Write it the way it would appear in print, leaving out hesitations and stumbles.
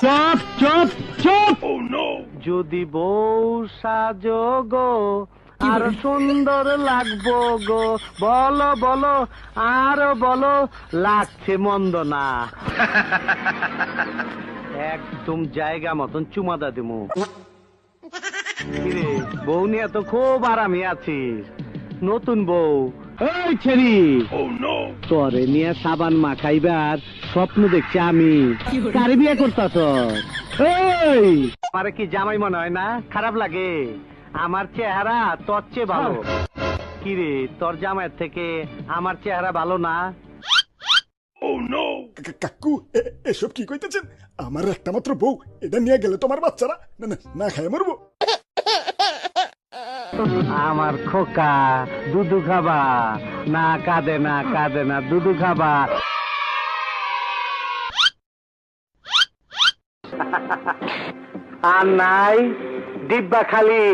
চুপ চুপ চুপ। যদি বউ সাজো গো আর সুন্দর লাগবো গো, বলো বলো আরো বলো, লাগছে মন্দ না। একদম জায়গা মতন চুমাদা দিমু। কিরে বউ নিয়ে তো খুব আরামে আছিস। নতুন বউ এই ছেড়ি তরে নিয়ে সাবান মাখাইবার স্বপ্ন দেখছি আমি। কারে বিয়ে করতাস? এই আমারে কি জামাই মনে হয় না? খারাপ লাগে? আমার চেহারা তোর চেয়ে ভালো। কিরে তোর জামাইয়ের থেকে আমার চেহারা ভালো না? কাকু এসব কি কইতেছেন? আমার একটা মাত্র বউ, এটা নিয়ে গেলে তোমার বাচ্চারা না না না খায় মরবো। আমার খোকা দুধু খাবা না? কাঁদে না কাঁদে না, দুধু খাবা। আর নাই ডিব্বা খালি।